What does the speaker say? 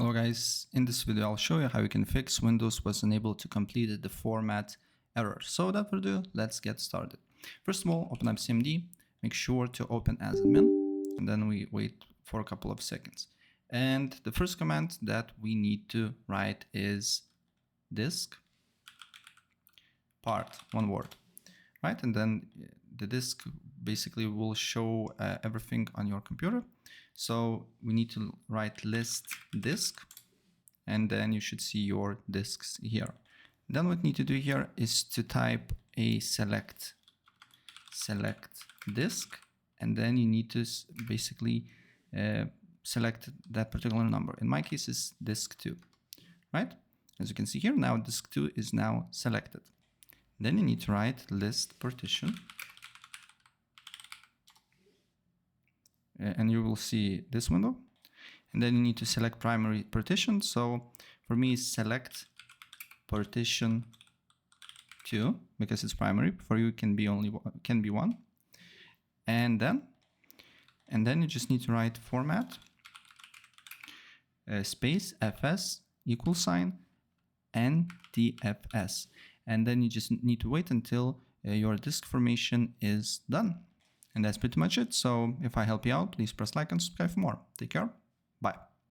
Hello guys, in this video I'll show you how you can fix Windows was unable to complete the format error. So without further ado, let's get started. First of all, open up CMD, make sure to open as admin, and then we wait for a couple of seconds. And the first command that we need to write is disk part, one word, right? And then the disk basically will show everything on your computer. So we need to write list disk, and then you should see your disks here. Then what we need to do here is to type a select disk, and then you need to basically select that particular number. In my case, is disk 2, right? As you can see here, now disk 2 is now selected. Then you need to write list partition, and you will see this window. And then you need to select primary partition. So for me, select partition 2 because it's primary. For you, it can be one. And then you just need to write format space fs $NTFS. And then you just need to wait until your disk formation is done. And that's pretty much it. So if I help you out, please press like and subscribe for more. Take care. Bye.